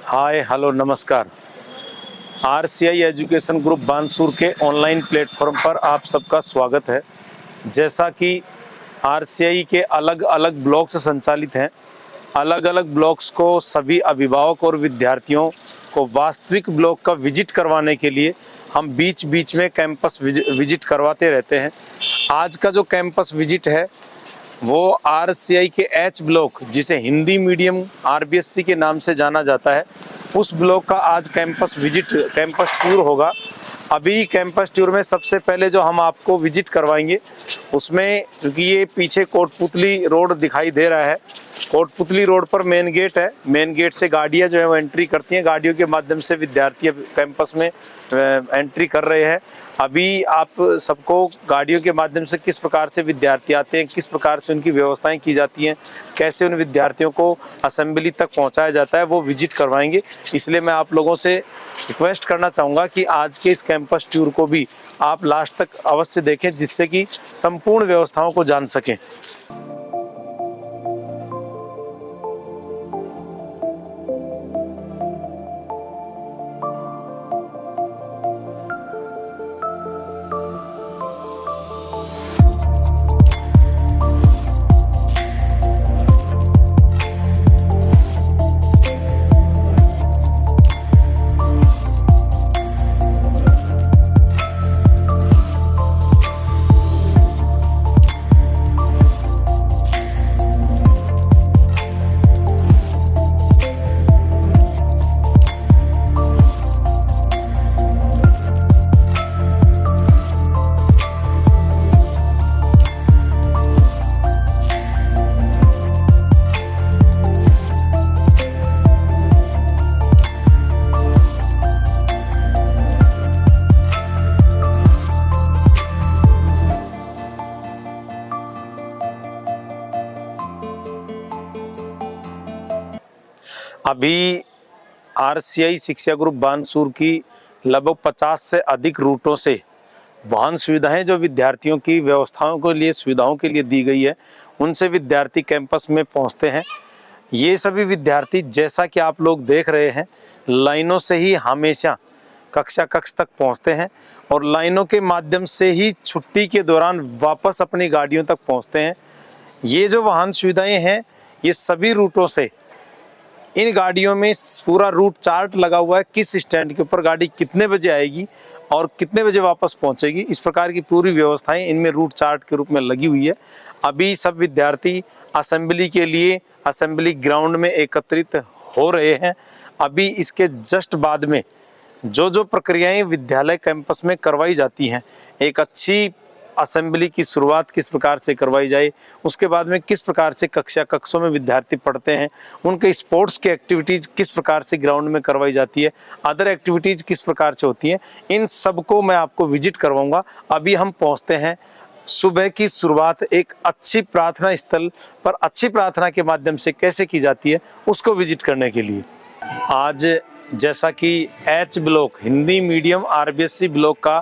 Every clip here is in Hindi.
हाय हेलो नमस्कार। आरसीआई एजुकेशन ग्रुप बानसूर के ऑनलाइन प्लेटफॉर्म पर आप सबका स्वागत है। जैसा कि आरसीआई के अलग अलग ब्लॉक्स संचालित हैं, अलग अलग ब्लॉक्स को सभी अभिभावक और विद्यार्थियों को वास्तविक ब्लॉक का विजिट करवाने के लिए हम बीच बीच में कैंपस विजिट करवाते रहते हैं। आज का जो कैंपस विजिट है वो आरसीआई के एच ब्लॉक, जिसे हिंदी मीडियम आरबीएससी के नाम से जाना जाता है, उस ब्लॉक का आज कैंपस टूर होगा। अभी कैंपस टूर में सबसे पहले जो हम आपको विजिट करवाएंगे उसमें, क्योंकि ये पीछे कोटपुतली रोड दिखाई दे रहा है, कोटपुतली रोड पर मेन गेट है। मेन गेट से गाड़ियां जो है वो एंट्री करती हैं, गाड़ियों के माध्यम से विद्यार्थी कैंपस में एंट्री कर रहे हैं। अभी आप सबको गाड़ियों के माध्यम से किस प्रकार से विद्यार्थी आते हैं, किस प्रकार से उनकी व्यवस्थाएं की जाती हैं, कैसे उन विद्यार्थियों को असेंबली तक पहुंचाया जाता है, वो विजिट करवाएंगे। इसलिए मैं आप लोगों से रिक्वेस्ट करना चाहूँगा कि आज के इस कैंपस टूर को भी आप लास्ट तक अवश्य देखें, जिससे कि संपूर्ण व्यवस्थाओं को जान सकें। अभी आरसीआई शिक्षा ग्रुप बानसूर की लगभग 50 से अधिक रूटों से वाहन सुविधाएं जो विद्यार्थियों की व्यवस्थाओं के लिए, सुविधाओं के लिए दी गई है, उनसे विद्यार्थी कैंपस में पहुंचते हैं। ये सभी विद्यार्थी, जैसा कि आप लोग देख रहे हैं, लाइनों से ही हमेशा कक्षा कक्ष तक पहुंचते हैं और लाइनों के माध्यम से ही छुट्टी के दौरान वापस अपनी गाड़ियों तक पहुंचते हैं। ये जो वाहन सुविधाएं हैं, ये सभी रूटों से, इन गाड़ियों में पूरा रूट चार्ट लगा हुआ है, किस स्टैंड के ऊपर गाड़ी कितने बजे आएगी और कितने बजे वापस पहुंचेगी, इस प्रकार की पूरी व्यवस्थाएं इनमें रूट चार्ट के रूप में लगी हुई है। अभी सब विद्यार्थी असेंबली के लिए असेंबली ग्राउंड में एकत्रित हो रहे हैं। अभी इसके जस्ट बाद में जो प्रक्रियाएं विद्यालय कैंपस में करवाई जाती हैं, एक अच्छी असेंबली की शुरुआत किस प्रकार से करवाई जाए, उसके बाद में किस प्रकार से कक्षों में विद्यार्थी पढ़ते हैं, उनके स्पोर्ट्स की एक्टिविटीज़ किस प्रकार से ग्राउंड में करवाई जाती है, अदर एक्टिविटीज़ किस प्रकार से होती हैं, इन सब को मैं आपको विजिट करवाऊंगा। अभी हम पहुंचते हैं, सुबह की शुरुआत एक अच्छी प्रार्थना स्थल पर अच्छी प्रार्थना के माध्यम से कैसे की जाती है, उसको विजिट करने के लिए। आज जैसा कि H block, Hindi medium RBSC block का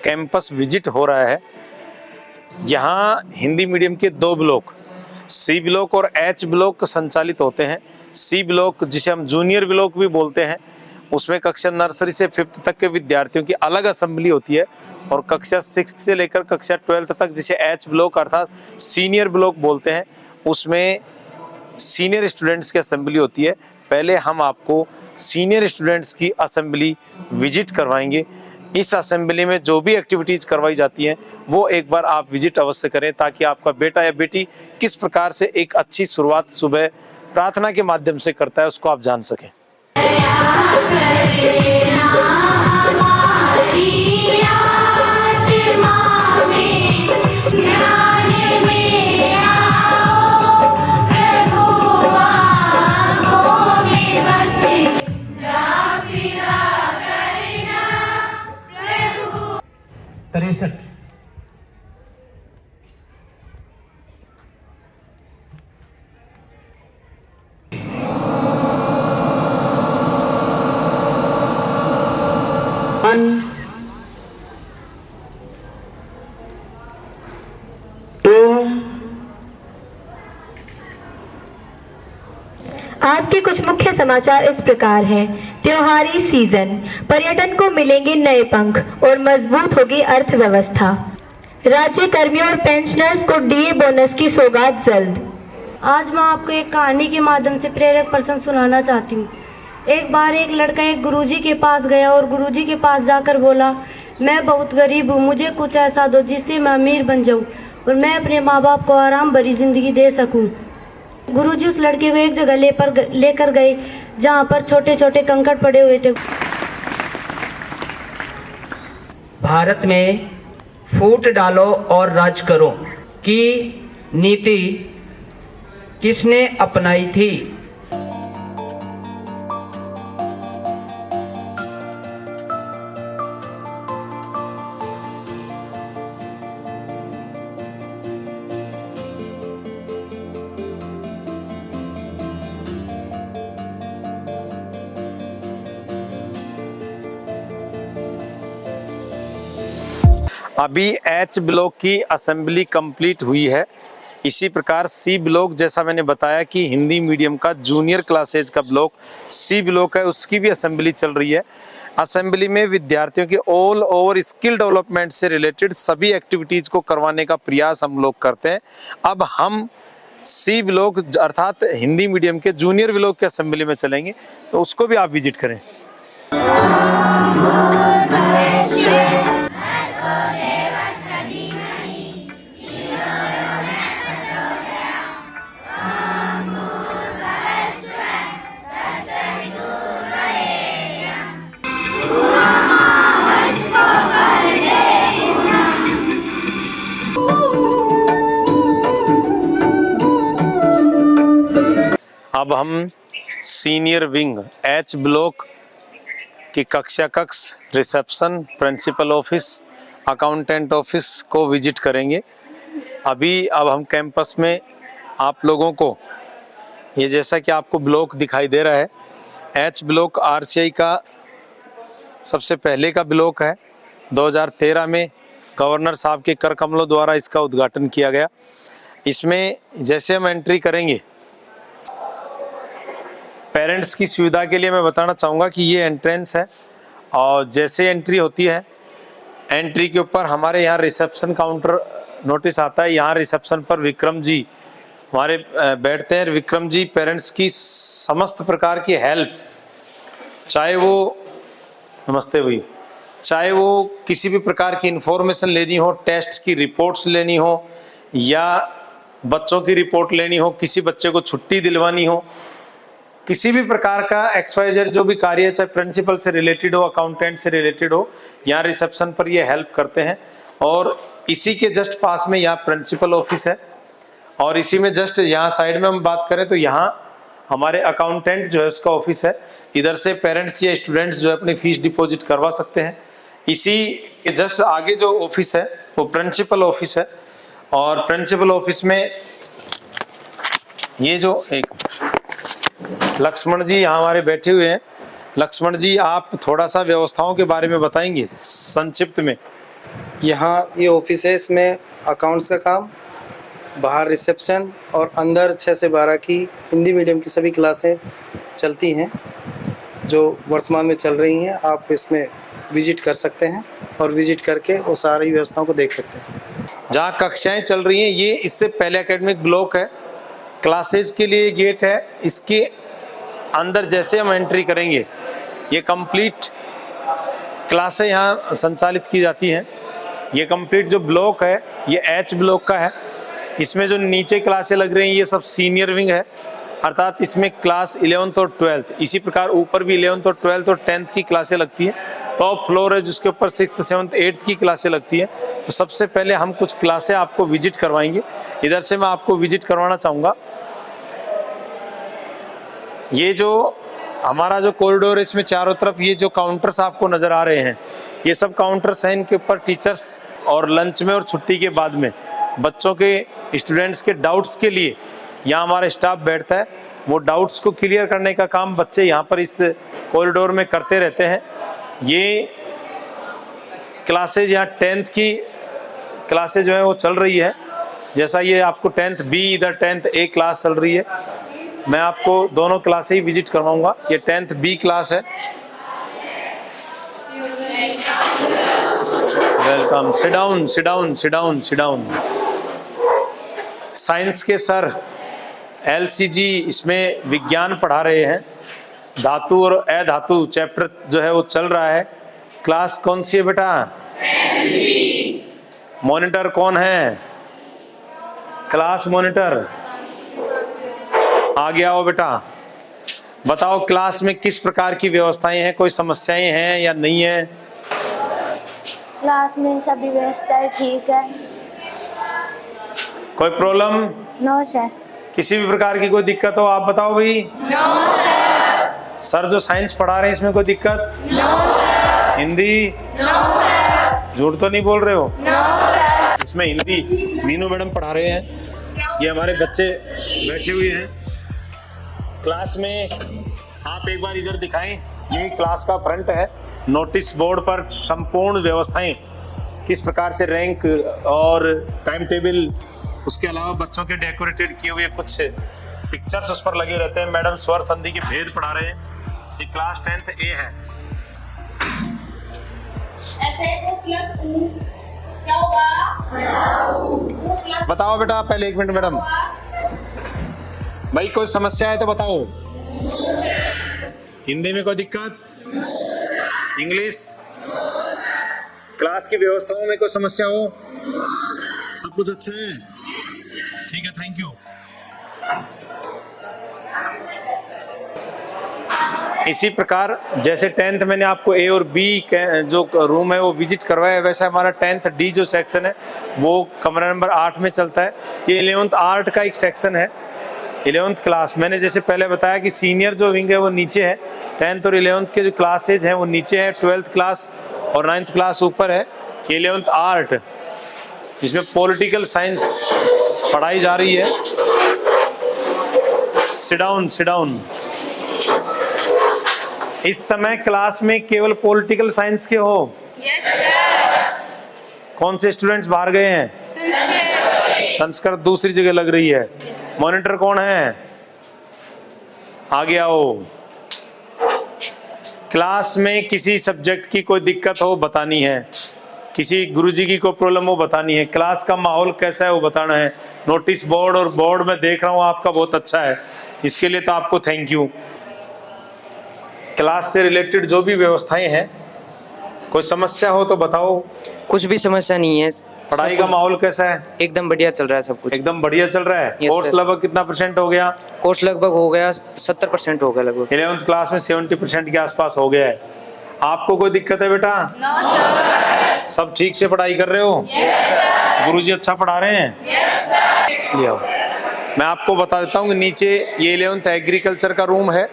कैंपस विजिट हो रहा है। यहाँ हिंदी मीडियम के 2 ब्लॉक, सी ब्लॉक और एच ब्लॉक संचालित होते हैं। सी ब्लॉक, जिसे हम जूनियर ब्लॉक भी बोलते हैं, उसमें कक्षा नर्सरी से 5th तक के विद्यार्थियों की अलग असेंबली होती है, और कक्षा 6th से लेकर कक्षा 12th तक, जिसे एच ब्लॉक अर्थात सीनियर ब्लॉक बोलते हैं, उसमें सीनियर स्टूडेंट्स की असेंबली होती है। पहले हम आपको सीनियर स्टूडेंट्स की असेंबली विजिट करवाएंगे। इस असेंबली में जो भी एक्टिविटीज़ करवाई जाती हैं वो एक बार आप विजिट अवश्य करें, ताकि आपका बेटा या बेटी किस प्रकार से एक अच्छी शुरुआत सुबह प्रार्थना के माध्यम से करता है, उसको आप जान सकें। आज के कुछ मुख्य समाचार इस प्रकार हैं। त्योहारी सीजन, पर्यटन को मिलेंगे नए पंख और मजबूत होगी अर्थव्यवस्था। राज्य कर्मियों और पेंशनर्स को डीए बोनस की सौगात जल्द। आज मैं आपको एक कहानी के माध्यम से प्रेरक प्रसंग सुनाना चाहती हूँ। एक बार एक लड़का एक गुरुजी के पास गया और गुरुजी के पास जाकर बोला, मैं बहुत गरीब हूँ, मुझे कुछ ऐसा दो जिससे मैं अमीर बन जाऊँ और मैं अपने माँ बाप को आराम भरी जिंदगी दे सकूँ। गुरुजी उस लड़के को एक जगह लेकर गए जहाँ पर छोटे छोटे कंकड़ पड़े हुए थे। भारत में फूट डालो और राज करो की नीति किसने अपनाई थी? अभी एच ब्लॉक की असेंबली कंप्लीट हुई है। इसी प्रकार सी ब्लॉक, जैसा मैंने बताया कि हिंदी मीडियम का जूनियर क्लासेज का ब्लॉक सी ब्लॉक है, उसकी भी असेंबली चल रही है। असेंबली में विद्यार्थियों के ऑल ओवर स्किल डेवलपमेंट से रिलेटेड सभी एक्टिविटीज़ को करवाने का प्रयास हम लोग करते हैं। अब हम सी ब्लॉक अर्थात हिंदी मीडियम के जूनियर ब्लॉक के असेंबली में चलेंगे, तो उसको भी आप विजिट करें। अब हम सीनियर विंग एच ब्लॉक की कक्षा कक्ष, reception, principal office, accountant office को विजिट करेंगे। अब हम कैंपस में आप लोगों को ये, जैसा कि आपको ब्लॉक दिखाई दे रहा है, एच ब्लॉक आरसीआई का सबसे पहले का ब्लॉक है। 2013 में गवर्नर साहब के कर कमलों द्वारा इसका उद्घाटन किया गया। इसमें जैसे हम एंट्री करेंगे, पेरेंट्स की सुविधा के लिए मैं बताना चाहूँगा कि ये एंट्रेंस है, और जैसे एंट्री होती है, एंट्री के ऊपर हमारे यहाँ रिसेप्शन काउंटर नोटिस आता है। यहाँ रिसेप्शन पर विक्रम जी हमारे बैठते हैं। विक्रम जी पेरेंट्स की समस्त प्रकार की हेल्प, चाहे वो नमस्ते भाई, चाहे वो किसी भी प्रकार की इंफॉर्मेशन लेनी हो, टेस्ट की रिपोर्ट्स लेनी हो, या बच्चों की रिपोर्ट लेनी हो, किसी बच्चे को छुट्टी दिलवानी हो, किसी भी प्रकार का XYZ जो भी कार्य, चाहे प्रिंसिपल से रिलेटेड हो, अकाउंटेंट से रिलेटेड हो, यहाँ रिसेप्शन पर ये हेल्प करते हैं। और इसी के जस्ट पास में यहाँ प्रिंसिपल ऑफिस है, और इसी में जस्ट यहाँ साइड में हम बात करें तो यहाँ हमारे अकाउंटेंट जो है उसका ऑफिस है। इधर से पेरेंट्स या स्टूडेंट्स जो है अपनी फीस डिपॉजिट करवा सकते हैं। इसी के जस्ट आगे जो ऑफिस है वो प्रिंसिपल ऑफिस है, और प्रिंसिपल ऑफिस में ये जो एक लक्ष्मण जी यहाँ हमारे बैठे हुए हैं। लक्ष्मण जी, आप थोड़ा सा व्यवस्थाओं के बारे में बताएंगे संक्षिप्त में। यहाँ ये ऑफिस है, इसमें अकाउंट्स का काम, बाहर रिसेप्शन, और अंदर 6 से 12 की हिंदी मीडियम की सभी क्लासें चलती हैं जो वर्तमान में चल रही हैं। आप इसमें विजिट कर सकते हैं और विजिट करके वो सारी व्यवस्थाओं को देख सकते हैं। जहाँ कक्षाएं चल रही हैं, ये इससे पहले एकेडमिक ब्लॉक है, क्लासेज के लिए गेट है। इसके अंदर जैसे हम एंट्री करेंगे, ये कंप्लीट क्लासें यहाँ संचालित की जाती हैं। ये कंप्लीट जो ब्लॉक है ये एच ब्लॉक का है। इसमें जो नीचे क्लासें लग रही हैं ये सब सीनियर विंग है, अर्थात इसमें क्लास 11th और 12th, इसी प्रकार ऊपर भी 11th और 12th और 10th की क्लासें लगती हैं। टॉप फ्लोर है जिसके ऊपर 6th, 7th, 8th की क्लासें लगती हैं। तो सबसे पहले हम कुछ क्लासें आपको विजिट करवाएंगे। इधर से मैं आपको विजिट करवाना चाहूँगा। ये जो हमारा जो कॉरिडोर है, इसमें चारों तरफ ये जो काउंटर्स आपको नज़र आ रहे हैं, ये सब काउंटर्स हैं। इनके ऊपर टीचर्स और लंच में और छुट्टी के बाद में बच्चों के, स्टूडेंट्स के डाउट्स के लिए यहाँ हमारा स्टाफ बैठता है। वो डाउट्स को क्लियर करने का काम बच्चे यहाँ पर इस कॉरिडोर में करते रहते हैं। ये क्लासेज यहाँ 10th की क्लासेज जो है वो चल रही है। जैसा ये आपको 10th B, इधर 10th A क्लास चल रही है। मैं आपको दोनों क्लासें ही विजिट करवाऊंगा। ये 10th B क्लास है। Welcome, sit down, sit down, sit down, sit down. Science के सर LCG इसमें विज्ञान पढ़ा रहे हैं। धातु और अधातु चैप्टर जो है वो चल रहा है। क्लास कौन सी है बेटा? मॉनिटर कौन है? क्लास मॉनिटर आगे आओ बेटा। बताओ क्लास में किस प्रकार की व्यवस्थाएं हैं, कोई समस्याएं हैं या नहीं है? क्लास में सभी व्यवस्थाएं ठीक है। कोई प्रॉब्लम? No sir. किसी भी प्रकार की कोई दिक्कत हो आप बताओ भाई। No sir. सर जो साइंस पढ़ा रहे हैं इसमें कोई दिक्कत? No sir. Hindi? No sir. झूठ तो नहीं बोल रहे हो? No sir. इसमें हिंदी मीनू मैडम पढ़ा रहे हैं। ये हमारे बच्चे बैठे हुए हैं क्लास में। आप एक बार इधर दिखाएं। ये क्लास का फ्रंट है। नोटिस बोर्ड पर संपूर्ण व्यवस्थाएं किस प्रकार से रैंक और टाइम टेबल, उसके अलावा बच्चों के डेकोरेटेड किए हुए कुछ पिक्चर्स उस पर लगे रहते हैं। मैडम स्वर संधि के भेद पढ़ा रहे हैं। ये क्लास 10th A है। क्या होगा? बताओ बेटा पहले 1 मिनट मैडम। भाई कोई समस्या है तो बताओ। हिंदी में कोई दिक्कत? इंग्लिश? क्लास की व्यवस्थाओं में कोई समस्या हो? सब कुछ अच्छा है? ठीक है, थैंक यू। इसी प्रकार जैसे 10th मैंने आपको A और B जो रूम है वो विजिट करवाया है, वैसे हमारा 10th D जो सेक्शन है वो कमरा नंबर 8 में चलता है। ये 11th आर्ट का एक सेक्शन है। 11th क्लास मैंने जैसे पहले बताया कि सीनियर जो विंग है वो नीचे है। 10th और 11th के जो क्लासेज हैं वो नीचे है। 12th क्लास और 9th क्लास ऊपर है। 11th आर्ट जिसमें पॉलिटिकल साइंस पढ़ाई जा रही है। Sit down, sit down. इस समय क्लास में केवल पॉलिटिकल साइंस के हो? Yes sir. कौन से स्टूडेंट्स बाहर गए हैं? संस्कृत दूसरी जगह लग रही है। मॉनिटर कौन है? आगे आओ। क्लास में किसी सब्जेक्ट की कोई दिक्कत हो बतानी है, किसी गुरुजी की कोई प्रॉब्लम हो बतानी है, क्लास का माहौल कैसा है वो बताना है। नोटिस बोर्ड और बोर्ड में देख रहा हूँ आपका बहुत अच्छा है, इसके लिए तो आपको थैंक यू। क्लास से रिलेटेड जो भी व्यवस्थाएं हैं, कोई समस्या हो तो बताओ। कुछ भी समस्या नहीं है। पढ़ाई का माहौल कैसा है? एकदम बढ़िया चल रहा है सब कुछ। एकदम बढ़िया चल रहा है। Course sir. लगभग कितना % हो गया? कोर्स लगभग हो गया 70% हो गया लगभग। 11th क्लास में 70% के आसपास हो गया है। आपको कोई दिक्कत है बेटा? No sir. सब ठीक से पढ़ाई कर रहे हो? Yes sir. गुरुजी अच्छा पढ़ा रहे हैं? Yes sir. लिया। मैं आपको बता देता हूँ कि नीचे ये 11th एग्रीकल्चर का रूम है,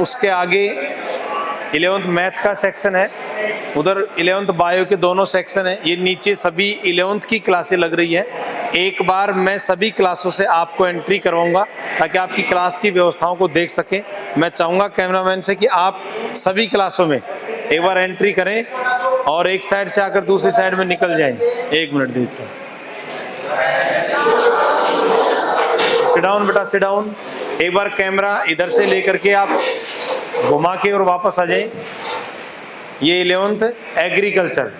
उसके आगे 11th मैथ का सेक्शन है, उधर 11th बायो के दोनों सेक्शन है। ये नीचे सभी 11th की क्लासें लग रही है। एक बार मैं सभी क्लासों से आपको एंट्री करवाऊंगा ताकि आपकी क्लास की व्यवस्थाओं को देख सकें। मैं चाहूँगा कैमरामैन से कि आप सभी क्लासों में एक बार एंट्री करें और एक साइड से आकर दूसरी साइड में निकल जाएं। 1 मिनट दीजिए। सिट डाउन बेटा, सिट डाउन। एक बार कैमरा इधर से लेकर के आप घुमा के और वापस आ जाएं। ये 11th एग्रीकल्चर,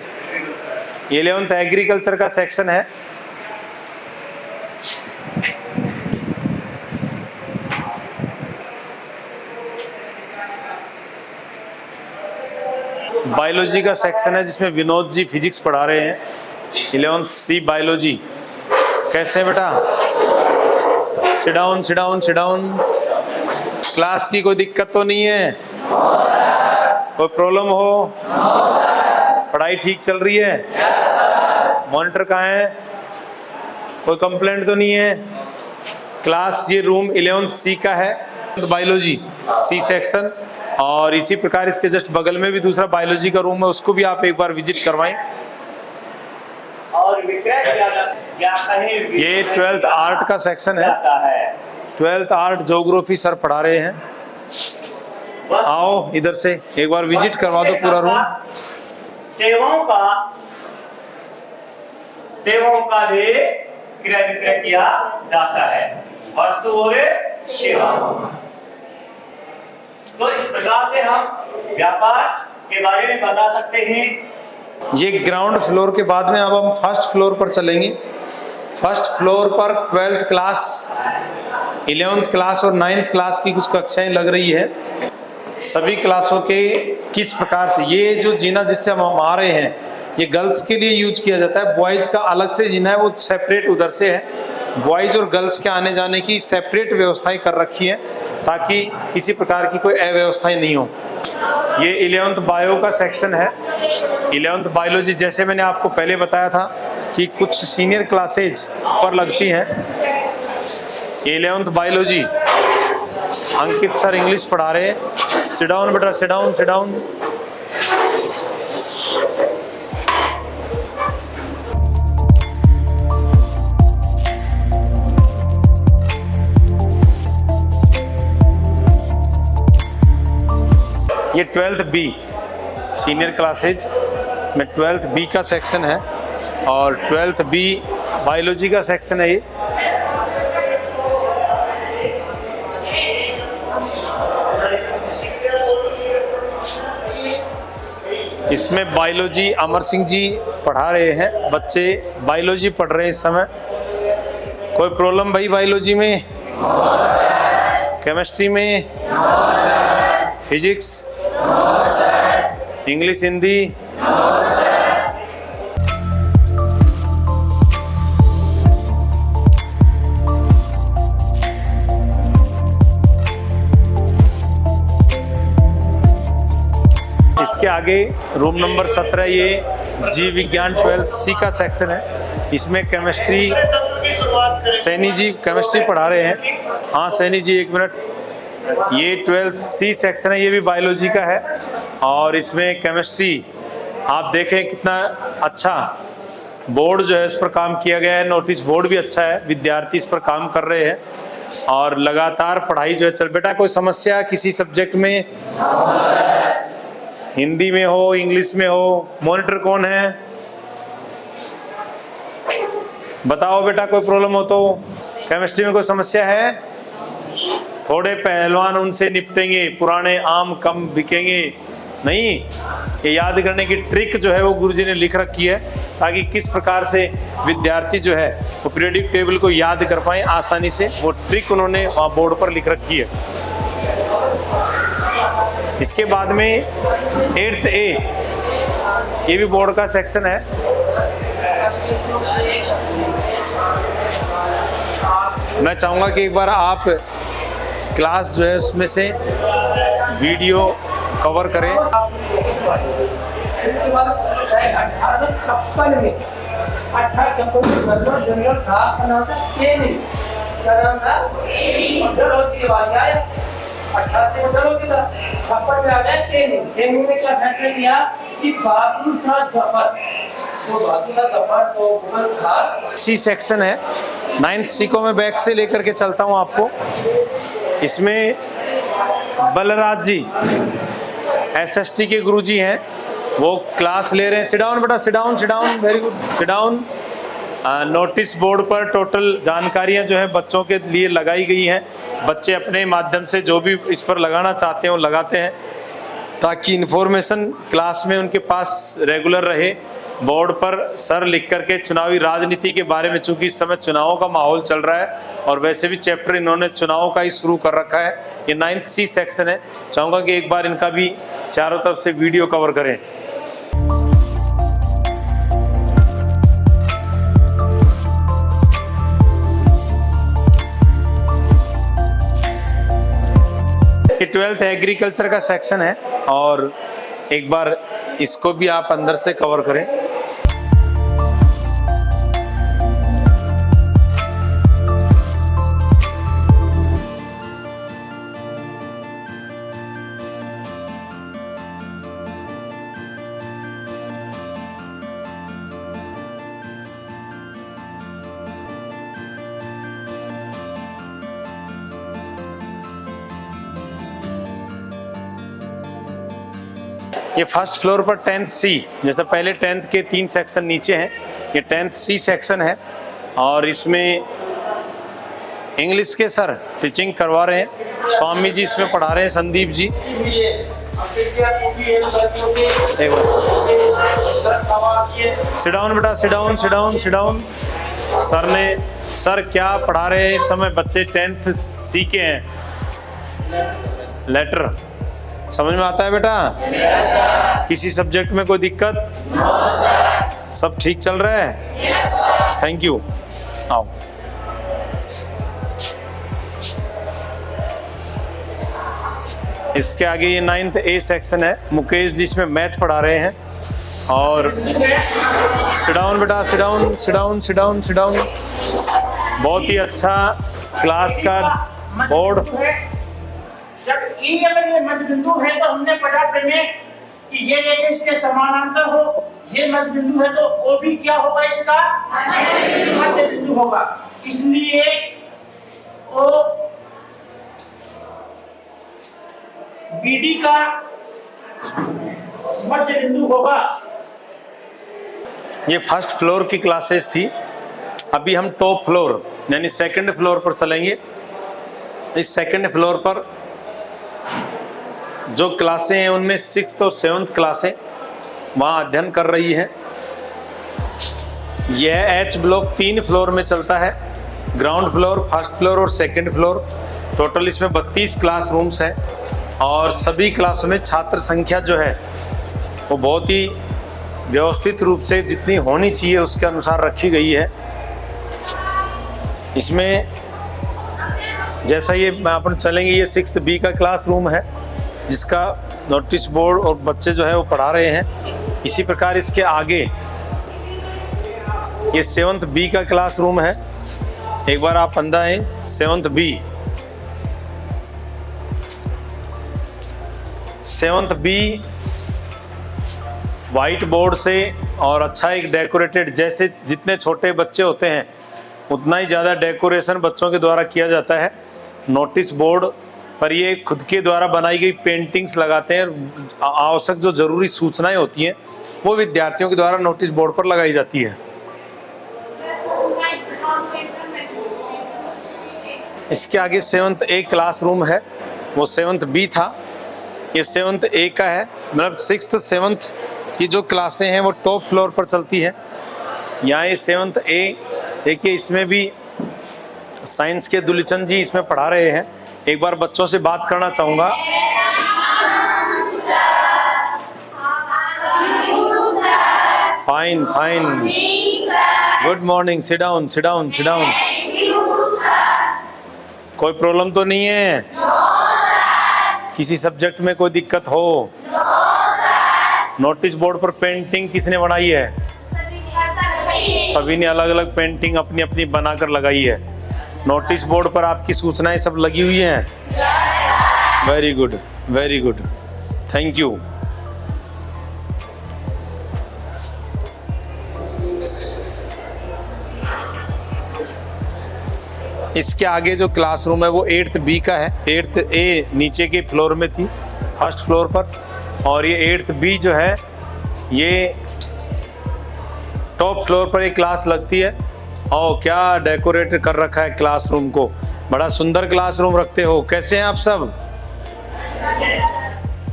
ये 11th एग्रीकल्चर का सेक्शन है। बायोलॉजी का सेक्शन है जिसमें विनोद जी फिजिक्स पढ़ा रहे हैं। 11th C biology. कैसे बेटा? Sit down, sit down, sit down. Class की कोई दिक्कत तो नहीं है? कोई प्रॉब्लम हो? पढ़ाई ठीक चल रही है? मॉनिटर कहाँ है? कोई कंप्लेंट तो नहीं है? क्लास ये रूम 11th C का है, बायोलॉजी C सेक्शन। और इसी प्रकार इसके जस्ट बगल में भी दूसरा बायोलॉजी का रूम है, उसको भी आप एक बार विजिट करवाएं। और ये 12th आर्ट का सेक्शन है। 12th आर्ट ज्योग्राफी सर पढ़ा रहे हैं। आओ इधर से एक बार विजिट करवा दो पूरा रूम। सेवाओं का भी क्रय विक्रय किया जाता है। वस्तु और शिवम। तो इस प्रकार से हम व्यापार के बारे में बता सकते हैं। ये ग्राउंड फ्लोर के बाद में अब हम फर्स्ट फ्लोर पर चलेंगे। फर्स्ट फ्लोर पर 12th क्लास, 11th क्लास और 9th क्लास की कुछ कक्षाएं लग रही है। सभी क्लासों के किस प्रकार से, ये जो जीना जिससे हम आ रहे हैं ये गर्ल्स के लिए यूज किया जाता है। बॉयज का अलग से जीना है, वो सेपरेट उधर से है। बॉयज और गर्ल्स के आने जाने की सेपरेट व्यवस्थाएं कर रखी है ताकि किसी प्रकार की कोई अव्यवस्थाएं नहीं हो। ये 11th बायो का सेक्शन है। 11th बायोलॉजी, जैसे मैंने आपको पहले बताया था कि कुछ सीनियर क्लासेज पर लगती हैं। 11th बायोलॉजी अंकित सर इंग्लिश पढ़ा रहे हैं। सिट डाउन बेटा, सिट डाउन, सिट डाउन। ये 12th बी सीनियर क्लासेज में 12th बी का सेक्शन है और 12th बी बायोलॉजी का सेक्शन है। ये इसमें बायोलॉजी अमर सिंह जी पढ़ा रहे हैं। बच्चे बायोलॉजी पढ़ रहे हैं इस समय। कोई प्रॉब्लम भाई बायोलॉजी में? केमिस्ट्री में? फिजिक्स? इंग्लिश, हिंदी? इसके आगे रूम नंबर 17, ये जीव विज्ञान 12th सी का सेक्शन है। इसमें केमिस्ट्री, सैनी जी केमिस्ट्री पढ़ा रहे हैं। हाँ सैनी जी, एक मिनट। ये 12th सी सेक्शन है, ये भी बायोलॉजी का है और इसमें केमिस्ट्री आप देखें कितना अच्छा बोर्ड जो है इस पर काम किया गया है। नोटिस बोर्ड भी अच्छा है, विद्यार्थी इस पर काम कर रहे हैं और लगातार पढ़ाई जो है चल। बेटा कोई समस्या किसी सब्जेक्ट में? हिंदी में हो, इंग्लिश में हो? मॉनिटर कौन है? बताओ बेटा, कोई प्रॉब्लम हो तो। केमिस्ट्री में कोई समस्या है? थोड़े पहलवान उनसे निपटेंगे, पुराने आम कम बिकेंगे नहीं। ये याद करने की ट्रिक जो है वो गुरुजी ने लिख रखी है ताकि किस प्रकार से विद्यार्थी जो है वो पीरियोडिक टेबल को याद कर पाए आसानी से। वो ट्रिक उन्होंने वहाँ बोर्ड पर लिख रखी है। इसके बाद में 8th ए, ये भी बोर्ड का सेक्शन है। मैं चाहूँगा कि एक बार आप क्लास जो है उसमें से वीडियो कवर करें। 1856 में 1856 में जनरल घास बना था केनिंग, क्या नाम था? डलहौजी के बाद आया 88 में डलहौजी था, 56 में आ गया केनिंग। केनिंग ने क्या फैसला किया कि बहादुर शाह जफर, तो बहादुर शाह जफर तो मुगल था। सी सेक्शन है। 9th सी को मैं बैक से लेकर के चलता हूँ आपको। इसमें बलराज जी SST के गुरुजी हैं, वो क्लास ले रहे हैं। सिट डाउन बेटा, sit down, sit down, very good, sit down. Notice board पर टोटल जानकारियां जो है बच्चों के लिए लगाई गई हैं। बच्चे अपने माध्यम से जो भी इस पर लगाना चाहते हैं वो लगाते हैं ताकि इन्फॉर्मेशन क्लास में उनके पास रेगुलर रहे। बोर्ड पर सर लिख करके चुनावी राजनीति के बारे में, चूंकि इस समय चुनावों का माहौल चल रहा है और वैसे भी चैप्टर इन्होंने चुनाव का ही शुरू कर रखा है। ये 9th सी सेक्शन है। चाहूँगा कि एक बार इनका भी चारों तरफ से वीडियो कवर करें। ये 12th एग्रीकल्चर का सेक्शन है और एक बार इसको भी आप अंदर से कवर करें। ये फर्स्ट फ्लोर पर 10th सी, जैसे पहले 10th के 3 सेक्शन नीचे हैं, ये 10th सी सेक्शन है और इसमें इंग्लिश के सर टीचिंग करवा रहे हैं, स्वामी जी इसमें पढ़ा रहे हैं, संदीप जी। एक बार सिट डाउन बेटा, sit down, sit down, sit down. Sir क्या पढ़ा रहे हैं इस समय? बच्चे 10th सी के हैं। लेटर समझ में आता है बेटा? किसी सब्जेक्ट में कोई दिक्कत? सब ठीक चल रहा है? Thank you. आओ। इसके आगे ये 9th A सेक्शन है। मुकेश जी इसमें मैथ पढ़ा रहे हैं। और सिट डाउन बेटा, sit down, sit down, sit down, sit down. बहुत ही अच्छा क्लास का बोर्ड। जब ई अगर ये मध्य बिंदु है तो हमने पढ़ा प्रमेय कि ये इसके समानांतर हो, ये मध्य बिंदु है तो ओ भी क्या होगा? इसका मध्य बिंदु होगा। इसलिए ओ बीडी का मध्य बिंदु होगा। ये फर्स्ट फ्लोर की क्लासेस थी। अभी हम टॉप फ्लोर यानी सेकंड फ्लोर पर चलेंगे। इस सेकंड फ्लोर पर जो क्लासें हैं उनमें 6th और 7th क्लासें वहाँ अध्ययन कर रही हैं। यह H ब्लॉक 3 फ्लोर में चलता है, ग्राउंड फ्लोर, फर्स्ट फ्लोर और सेकंड फ्लोर। टोटल इसमें 32 क्लासरूम्स हैं और सभी क्लासों में छात्र संख्या जो है वो बहुत ही व्यवस्थित रूप से जितनी होनी चाहिए उसके अनुसार रखी गई है। इसमें जैसा ये अपन चलेंगे, ये 6th B का क्लासरूम है जिसका नोटिस बोर्ड और बच्चे जो है वो पढ़ा रहे हैं। इसी प्रकार इसके आगे ये 7th B का क्लासरूम है। एक बार आप अंदर आए। 7th B, 7th B white board से और अच्छा एक डेकोरेटेड, जैसे जितने छोटे बच्चे होते हैं उतना ही ज़्यादा डेकोरेशन बच्चों के द्वारा किया जाता है। नोटिस बोर्ड पर ये खुद के द्वारा बनाई गई पेंटिंग्स लगाते हैं। आवश्यक जो ज़रूरी सूचनाएं होती हैं वो विद्यार्थियों के द्वारा नोटिस बोर्ड पर लगाई जाती है। इसके आगे 7th A क्लासरूम है, वो 7th B था, ये 7th A का है। मतलब 6th 7th की जो क्लासें हैं वो टॉप फ्लोर पर चलती है। यहाँ ये 7th A देखिए, इसमें भी साइंस के दुलीचंद जी इसमें पढ़ा रहे हैं। एक बार बच्चों से बात करना चाहूँगा। Fine fine, good morning, sit down, sit down, sit down. कोई प्रॉब्लम तो नहीं है? किसी सब्जेक्ट में कोई दिक्कत हो? नोटिस बोर्ड पर पेंटिंग किसने बनाई है? सभी ने अलग अलग पेंटिंग अपनी अपनी बनाकर लगाई है। नोटिस बोर्ड पर आपकी सूचनाएं सब लगी हुई हैं। Very good, very good, thank you. इसके आगे जो क्लासरूम है वो 8th B का है। 8th A नीचे के फ्लोर में थी, फर्स्ट फ्लोर पर, और ये 8th B जो है ये टॉप फ्लोर पर एक क्लास लगती है। और क्या डेकोरेट कर रखा है क्लासरूम को, बड़ा सुंदर क्लासरूम रखते हो। कैसे हैं आप सब?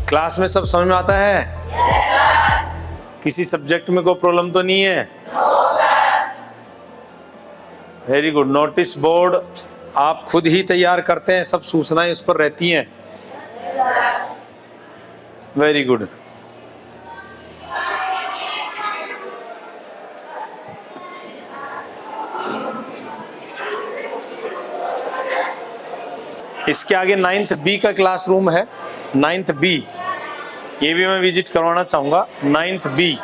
क्लास में सब समझ में आता है? किसी सब्जेक्ट में कोई प्रॉब्लम तो नहीं है? Very good. नोटिस बोर्ड आप खुद ही तैयार करते हैं, सब सूचनाएं उस पर रहती हैं। Very good. इसके आगे 9th B का क्लासरूम है। 9th B, ये भी मैं विजिट करवाना चाहूँगा। 9th B,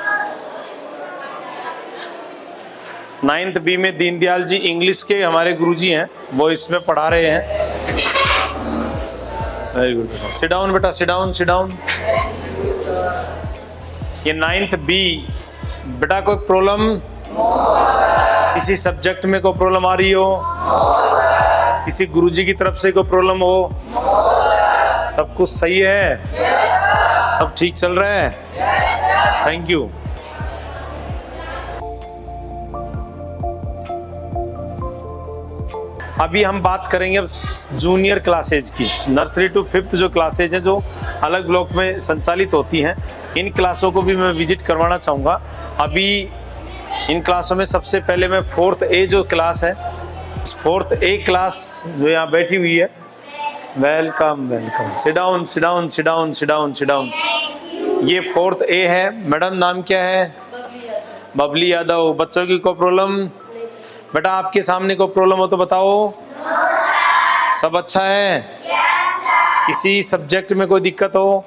9th B में दीनदयाल जी इंग्लिश के हमारे गुरुजी हैं, वो इसमें पढ़ा रहे हैं। वेरी गुड बेटा, सिट डाउन बेटा, सिट डाउन, सिट डाउन। ये 9th B। बेटा कोई प्रॉब्लम? किसी सब्जेक्ट में कोई प्रॉब्लम आ रही हो? किसी गुरुजी की तरफ से कोई प्रॉब्लम हो? सब कुछ सही है? सब ठीक चल रहा है? Thank you. अभी हम बात करेंगे अब जूनियर क्लासेज की। नर्सरी टू 5th जो क्लासेज हैं जो अलग ब्लॉक में संचालित होती हैं, इन क्लासों को भी मैं विजिट करवाना चाहूँगा। अभी इन क्लासों में सबसे पहले मैं 4th A जो क्लास है, 4th A क्लास जो यहाँ बैठी हुई है, welcome welcome, sit down sit down sit down sit down sit down. ये 4th A है। मैडम नाम क्या है? बबली यादव। बच्चों की कोई प्रॉब्लम? बेटा आपके सामने कोई प्रॉब्लम हो तो बताओ। सब अच्छा है? किसी सब्जेक्ट में कोई दिक्कत हो?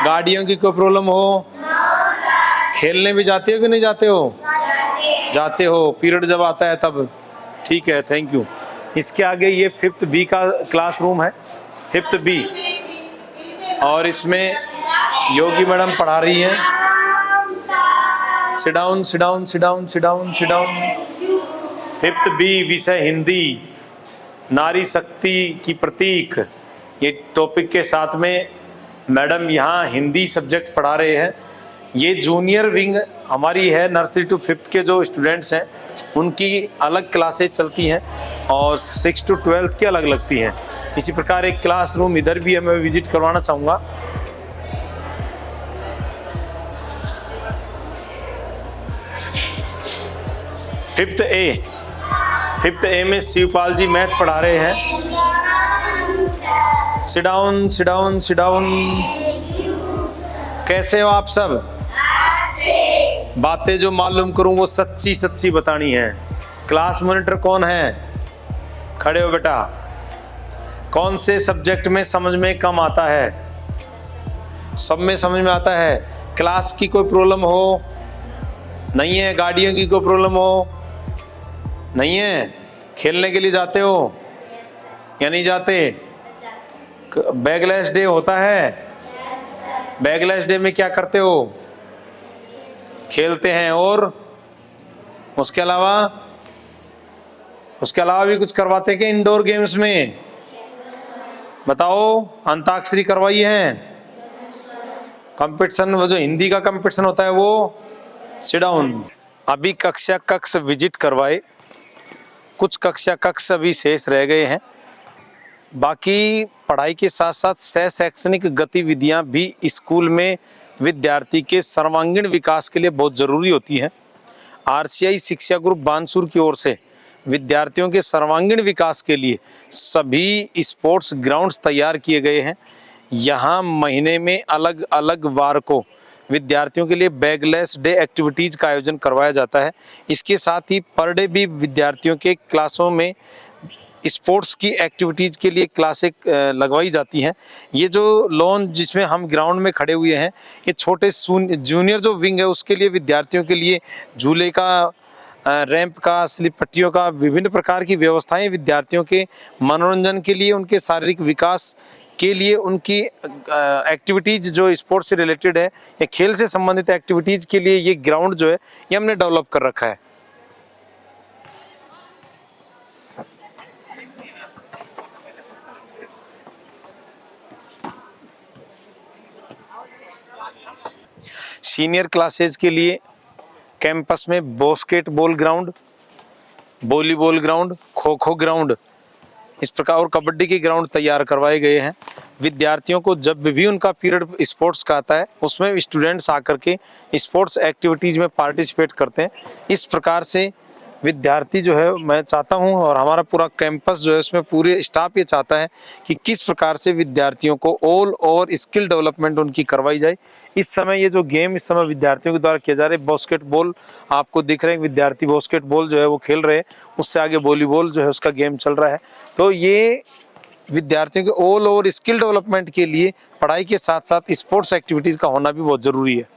गाड़ियों की कोई प्रॉब्लम हो? खेलने भी जाते हो कि नहीं जाते हो? जाते हो। पीरियड जब आता है तब? ठीक है, थैंक यू। इसके आगे ये 5th B का क्लासरूम है, 5th B, और इसमें योगी मैडम पढ़ा रही हैं। Sit down sit down sit down sit down sit down. 5th B विषय हिंदी, नारी शक्ति की प्रतीक, ये टॉपिक के साथ में मैडम यहाँ हिंदी सब्जेक्ट पढ़ा रहे हैं। ये जूनियर विंग हमारी है। नर्सरी टू 5th के जो स्टूडेंट्स हैं उनकी अलग क्लासेज चलती हैं और 6 to 12th की अलग लगती हैं। इसी प्रकार एक क्लासरूम इधर भी है, मैं विजिट करवाना चाहूँगा। फिफ्थ ए में शिवपाल जी मैथ पढ़ा रहे हैं। Sit down sit down sit down. कैसे हो आप सब? बातें जो मालूम करूं वो सच्ची सच्ची बतानी है। क्लास मॉनिटर कौन है? खड़े हो बेटा। कौन से सब्जेक्ट में समझ में कम आता है? सब में समझ में आता है। क्लास की कोई प्रॉब्लम हो? नहीं है। गाड़ियों की कोई प्रॉब्लम हो? नहीं है। खेलने के लिए जाते हो या नहीं जाते? बैगलेस डे होता है। बैगलेस डे में क्या करते हो? खेलते हैं। और उसके अलावा भी कुछ करवाते हैं क्या इंडोर गेम्स में? बताओ। अंताक्षरी करवाई है? कंपटीशन, वो जो हिंदी का कंपटीशन होता है वो? Sit down. अभी कक्षा कक्ष विजिट करवाए, कुछ कक्षा कक्ष अभी शेष रह गए हैं। बाकी पढ़ाई के साथ साथ सह शैक्षणिक गतिविधियां भी स्कूल में विद्यार्थी के सर्वांगीण विकास के लिए बहुत जरूरी होती हैं। RCI शिक्षा ग्रुप बानसूर की ओर से विद्यार्थियों के सर्वांगीण विकास के लिए सभी स्पोर्ट्स ग्राउंड्स तैयार किए गए हैं। यहाँ महीने में अलग अलग वार को विद्यार्थियों के लिए बैगलेस डे एक्टिविटीज का आयोजन करवाया जाता है। इसके साथ ही पर डे भी विद्यार्थियों के क्लासों में स्पोर्ट्स की एक्टिविटीज के लिए क्लासें लगवाई जाती हैं। ये जो लॉन जिसमें हम ग्राउंड में खड़े हुए हैं, ये छोटे जूनियर जो विंग है उसके लिए विद्यार्थियों के लिए झूले का, रैंप का, स्लिप पट्टियों का, विभिन्न प्रकार की व्यवस्थाएं विद्यार्थियों के मनोरंजन के लिए, उनके शारीरिक विकास के लिए, उनकी एक्टिविटीज जो स्पोर्ट्स से रिलेटेड है या खेल से संबंधित एक्टिविटीज के लिए ये ग्राउंड जो है ये हमने डेवलप कर रखा है। सीनियर क्लासेस के लिए कैंपस में basketball ground, volleyball ground, kho kho ground, इस प्रकार और कबड्डी के ग्राउंड तैयार करवाए गए हैं। विद्यार्थियों को जब भी उनका पीरियड स्पोर्ट्स का आता है उसमें स्टूडेंट्स आकर के स्पोर्ट्स एक्टिविटीज़ में पार्टिसिपेट करते हैं। इस प्रकार से विद्यार्थी जो है, मैं चाहता हूं और हमारा पूरा कैंपस जो है उसमें पूरे स्टाफ ये चाहता है कि किस प्रकार से विद्यार्थियों को ऑल ओवर स्किल डेवलपमेंट उनकी करवाई जाए। इस समय ये जो गेम इस समय विद्यार्थियों के द्वारा किया जा रहा है, बास्केटबॉल आपको दिख रहे हैं, विद्यार्थी बास्केटबॉल जो है वो खेल रहे हैं, उससे आगे वॉलीबॉल जो है उसका गेम चल रहा है। तो ये विद्यार्थियों के ऑल ओवर स्किल डेवलपमेंट के लिए पढ़ाई के साथ साथ स्पोर्ट्स एक्टिविटीज़ का होना भी बहुत ज़रूरी है।